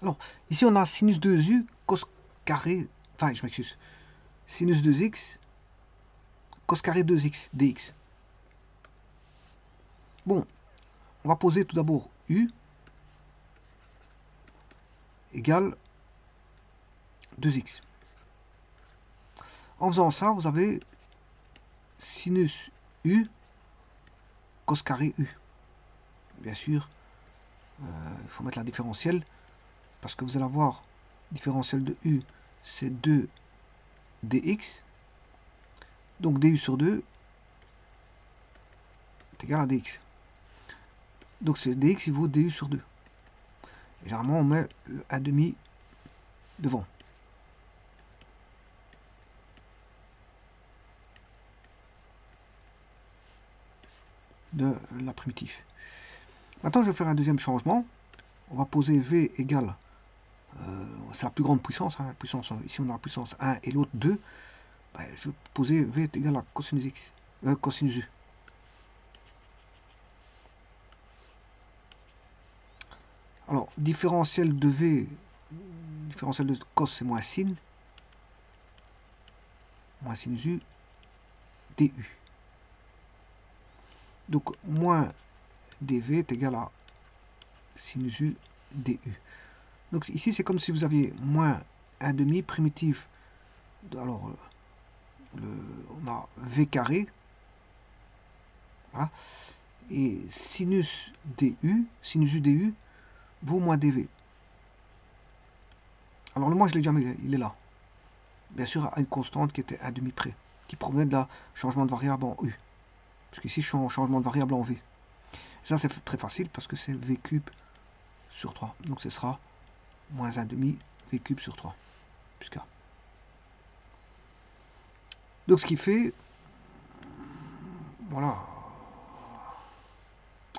Alors, ici, on a sinus 2u, cos carré, enfin, je m'excuse, sinus 2x, cos carré 2x, dx. Bon, on va poser tout d'abord u égale 2x. En faisant ça, vous avez sinus u, cos carré u. Bien sûr, il faut mettre la différentielle, parce que vous allez avoir différentielle de u, c'est 2 dx. Donc du sur 2 est égal à dx. Donc c'est dx, il vaut du sur 2. Et généralement, on met le 1,5 devant. De la primitive. Maintenant, je vais faire un deuxième changement. On va poser v égale, c'est la plus grande puissance, hein, puissance, ici on a la puissance 1 et l'autre 2. Ben, je vais poser v est égal à cosinus x, cosinus u. Alors, différentiel de v, différentiel de cos, c'est moins sin u du. Donc, moins dv est égal à sinus u du. Donc ici, c'est comme si vous aviez moins 1,5 primitif. Alors, on a v carré. Voilà. Et sinus u du, vaut moins dv. Alors, moi, je l'ai déjà mis, il est là. Bien sûr, à une constante qui était 1,5 près, qui provenait de la changement de variable en u. Parce qu'ici, je suis en changement de variable en v. Ça, c'est très facile parce que c'est v cube sur 3. Donc, ce sera moins 1,5 v cube sur 3, plus k. Donc, ce qui fait, voilà.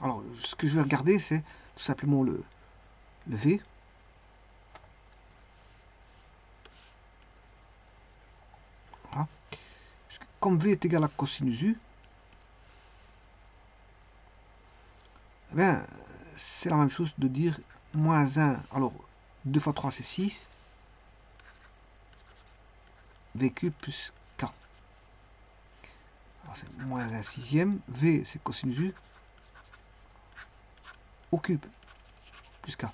Alors, ce que je vais regarder, c'est tout simplement le v. Voilà. Comme v est égal à cosinus u, eh bien, c'est la même chose de dire moins 1. Alors, 2 fois 3, c'est 6. V cube plus k. Alors, c'est moins 1 sixième. V, c'est cosinus u au cube plus k.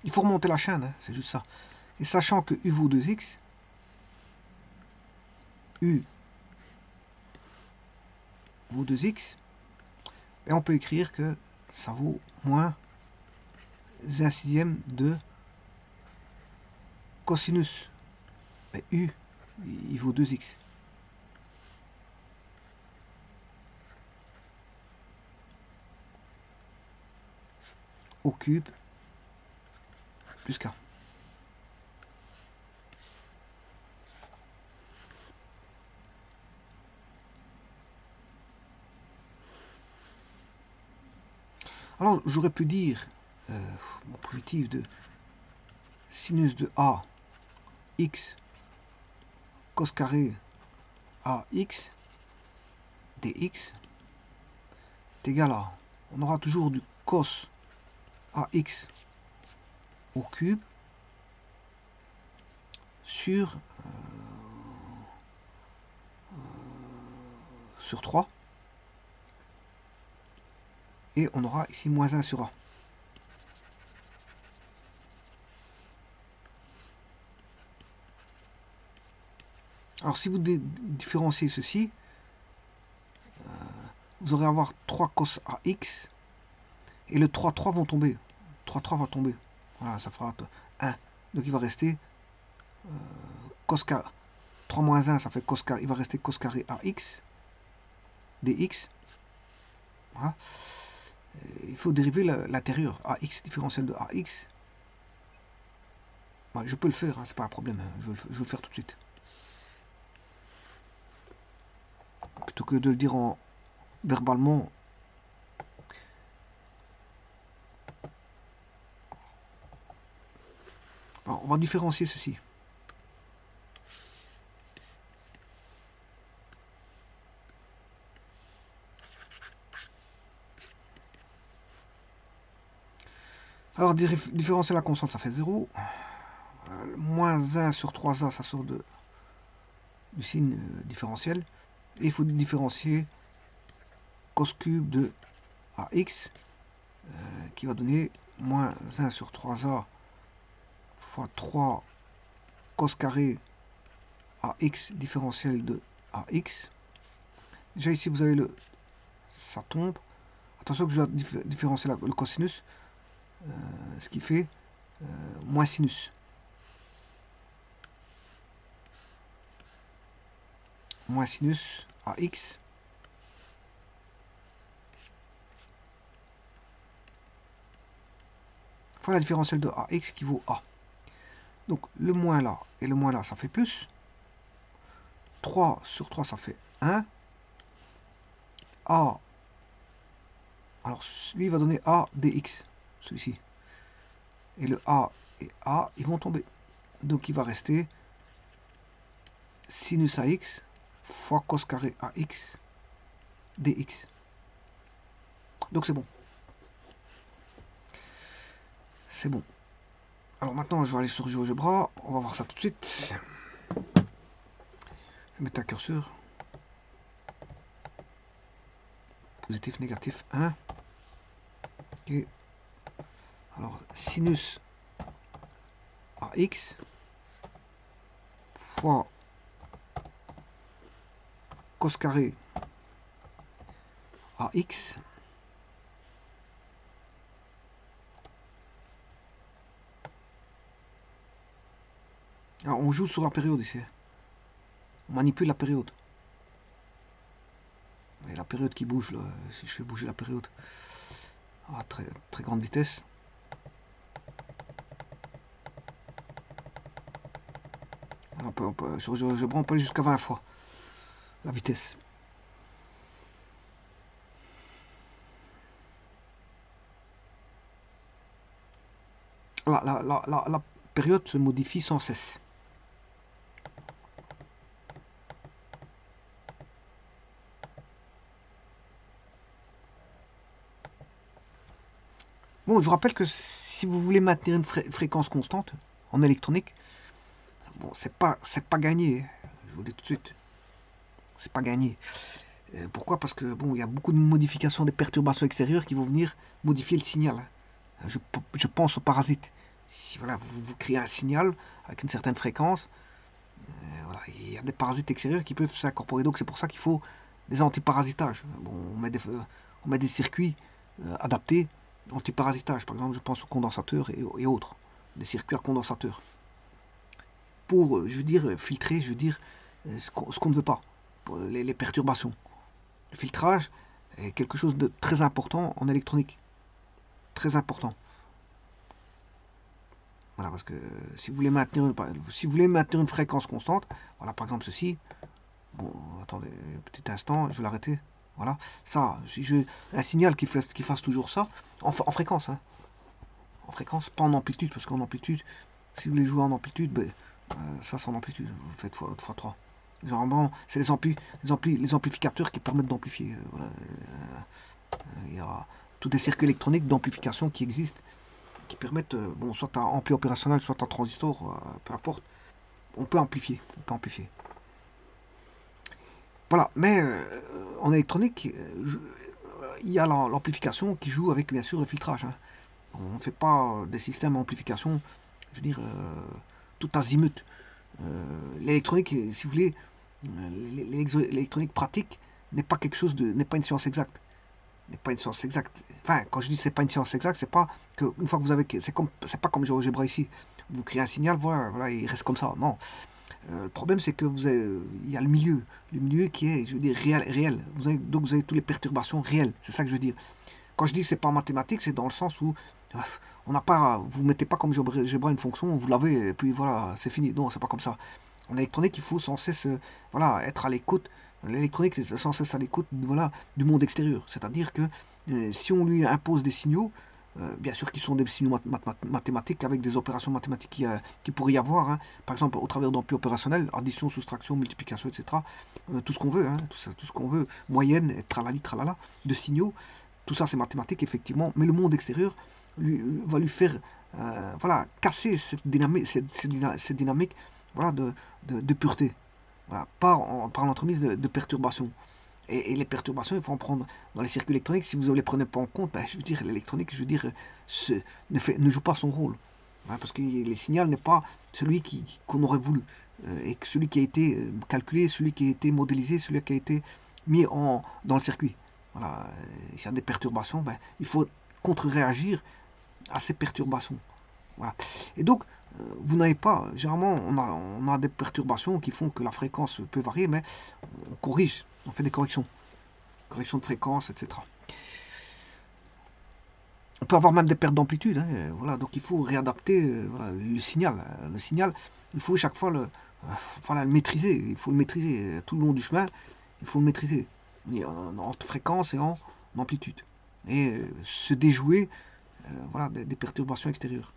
Il faut remonter la chaîne, hein, c'est juste ça. Et sachant que u vaut 2x, u vaut 2x, et on peut écrire que ça vaut moins 1 sixième de cosinus. Mais u, il vaut 2x. Au cube plus k. Alors, j'aurais pu dire, mon primitif de sinus de a x cos carré ax dx est égal à, on aura toujours du cos ax au cube sur 3, et on aura ici moins 1 sur a. Alors si vous différenciez ceci, vous aurez à avoir 3 cos ax, et le 3 vont tomber. 3 va tomber. Voilà, ça fera 1. Donc il va rester cos carré. 3 moins 1, ça fait cos carré. Il va rester cos carré ax dx. Voilà. Il faut dériver l'intérieur. Ax, différentiel de ax. Bah, je peux le faire, hein, c'est pas un problème, hein, je vais le faire tout de suite. Plutôt que de le dire verbalement. Alors, on va différencier ceci. Alors, différencier la constante, ça fait 0. Moins 1 sur 3a, ça sort du signe différentiel. Et il faut différencier cos cube de ax, qui va donner moins 1 sur 3a fois 3 cos carré ax différentiel de ax. Déjà ici, vous avez ça tombe. Attention que je dois différencier le cosinus, ce qui fait moins sinus. Moins sinus ax fois la différentielle de ax qui vaut a. Donc le moins là et le moins là, ça fait plus. 3 sur 3, ça fait 1. A, alors lui va donner a dx, celui-ci. Et le a et a, ils vont tomber. Donc il va rester sinus ax fois cos carré ax dx. Donc c'est bon. C'est bon. Alors maintenant, je vais aller sur GeoGebra. On va voir ça tout de suite. Je vais mettre un curseur. Positif, négatif, 1. Ok. Alors, sinus ax fois cos carré ax alors on joue sur la période ici. On manipule la période. Et la période qui bouge, là, si je fais bouger la période à très grande vitesse. Sur GeoGebra, on peut aller jusqu'à 20 fois la vitesse. La période se modifie sans cesse. Bon, je vous rappelle que si vous voulez maintenir une fréquence constante en électronique, bon, c'est pas gagné. Je vous le dis tout de suite, c'est pas gagné. Pourquoi? Parce que bon, il y a beaucoup de modifications des perturbations extérieures qui vont venir modifier le signal. Je pense aux parasites. Si voilà, vous créez un signal avec une certaine fréquence, voilà, il y a des parasites extérieurs qui peuvent s'incorporer. Donc c'est pour ça qu'il faut des antiparasitages. Bon, on met des circuits adaptés antiparasitage. Par exemple, je pense aux condensateurs et autres, des circuits à condensateurs. Pour, je veux dire, filtrer, je veux dire, ce qu'on ne veut pas, les perturbations. Le filtrage est quelque chose de très important en électronique. Très important. Voilà, parce que si vous voulez maintenir une fréquence constante, voilà, par exemple ceci, bon, attendez un petit instant, je vais l'arrêter. Voilà, ça, un signal qui fasse toujours ça, en fréquence, hein. En fréquence, pas en amplitude, parce qu'en amplitude, si vous voulez jouer en amplitude, ben, ça c'est en amplitude, vous faites x3. Généralement, c'est les amplificateurs qui permettent d'amplifier. Voilà. Il y a tous des circuits électroniques d'amplification qui existent, qui permettent, bon, soit à ampli opérationnel, soit à transistor, peu importe, on peut amplifier. Voilà, mais en électronique, il y a l'amplification qui joue avec, bien sûr, le filtrage. Hein. On ne fait pas des systèmes d'amplification, je veux dire, tout azimut. L'électronique, si vous voulez, l'électronique pratique n'est pas quelque chose n'est pas une science exacte. N'est pas une science exacte. Enfin, quand je dis c'est pas une science exacte, c'est pas que une fois que vous avez, c'est pas comme GeoGebra ici. Vous créez un signal, voilà, il reste comme ça. Non. Le problème, c'est que il y a le milieu qui est, je veux dire, réel. Donc vous avez toutes les perturbations réelles. C'est ça que je veux dire. Quand je dis que c'est pas mathématique, c'est dans le sens où Bref, on n'a pas, vous mettez pas comme GeoGebra une fonction, vous l'avez, et puis voilà, c'est fini. Non, c'est pas comme ça. En électronique, il faut sans cesse voilà, être à l'écoute. L'électronique est sans cesse à l'écoute voilà, du monde extérieur. C'est-à-dire que si on lui impose des signaux, bien sûr qu'ils sont des signaux mathématiques avec des opérations mathématiques qui pourrait y avoir, hein. Par exemple au travers d'ampli opérationnel, addition, soustraction, multiplication, etc. Tout ce qu'on veut, hein, tout ce qu'on veut, moyenne, et tralali, tralala, de signaux, tout ça c'est mathématique effectivement, mais le monde extérieur va lui faire voilà, casser cette dynamique voilà, de pureté, voilà, par l'entremise de perturbations. Et les perturbations, il faut en prendre dans les circuits électroniques. Si vous ne les prenez pas en compte, ben, je veux dire, l'électronique, je veux dire, ne joue pas son rôle. Hein, parce que le signal n'est pas celui qu'on aurait voulu. Et que celui qui a été calculé, celui qui a été modélisé, celui qui a été mis dans le circuit. Voilà. S'il y a des perturbations, ben, il faut contre-réagir à ces perturbations. Voilà. Et donc, vous n'avez pas, généralement, on a des perturbations qui font que la fréquence peut varier, mais on corrige, on fait des corrections. Correction de fréquence, etc. On peut avoir même des pertes d'amplitude, hein, voilà, donc il faut réadapter voilà, le signal. Le signal, il faut chaque fois voilà, le maîtriser, il faut le maîtriser tout le long du chemin, il faut le maîtriser en fréquence et en amplitude. Et se déjouer voilà, des perturbations extérieures.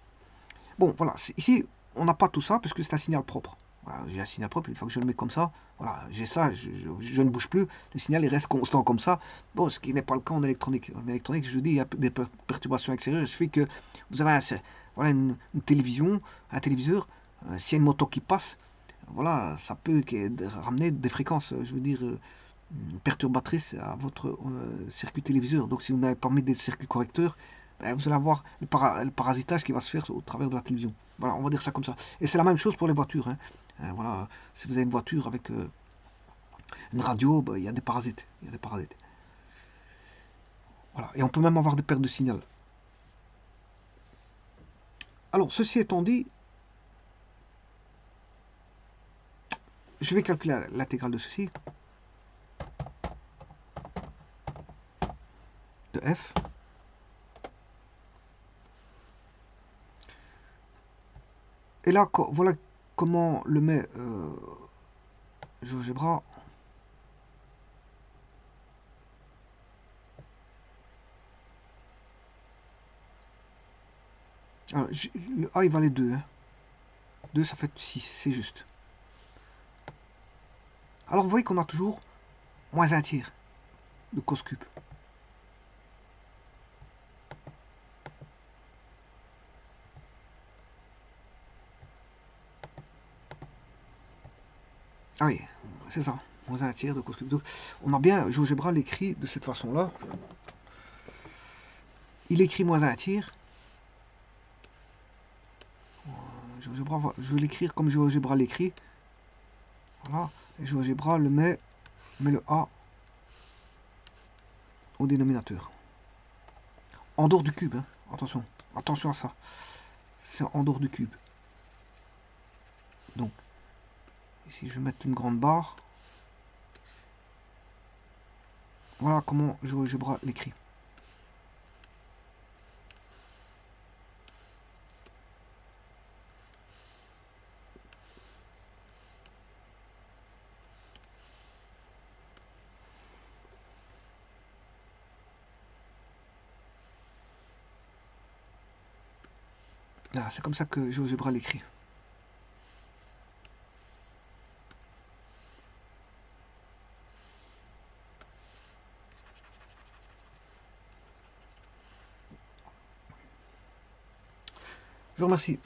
Bon, voilà, ici, on n'a pas tout ça parce que c'est un signal propre. Voilà, j'ai un signal propre, une fois que je le mets comme ça, voilà, j'ai ça, je ne bouge plus, le signal il reste constant comme ça. Bon, ce qui n'est pas le cas en électronique. En électronique, je dis, il y a des perturbations extérieures. Il suffit que vous avez voilà, une télévision, un téléviseur, s'il y a une moto qui passe, voilà, ça peut ramener des fréquences, je veux dire, perturbatrices à votre circuit téléviseur. Donc si vous n'avez pas mis des circuits correcteurs, ben, vous allez avoir le parasitage qui va se faire au travers de la télévision. Voilà, on va dire ça comme ça. Et c'est la même chose pour les voitures, hein. Voilà, si vous avez une voiture avec une radio, ben, il y a des parasites. Il y a des parasites. Voilà. Et on peut même avoir des pertes de signal. Alors, ceci étant dit, je vais calculer l'intégrale de ceci, de f. Et là, voilà comment le met GeoGebra. Alors, le A, il valait 2. Hein. 2, ça fait 6, c'est juste. Alors, vous voyez qu'on a toujours moins un tiers de cos cube. Ah oui, c'est ça, moins un tiers de cos cube. Donc, on a bien, GeoGebra l'écrit de cette façon-là. Il écrit moins un tiers. Je vais l'écrire comme GeoGebra l'écrit. Voilà, et GeoGebra met le A au dénominateur. En dehors du cube, hein. Attention, attention à ça. C'est en dehors du cube. Donc, ici je vais mettre une grande barre. Voilà comment GeoGebra l'écrit. Voilà, c'est comme ça que GeoGebra l'écrit. Je vous remercie.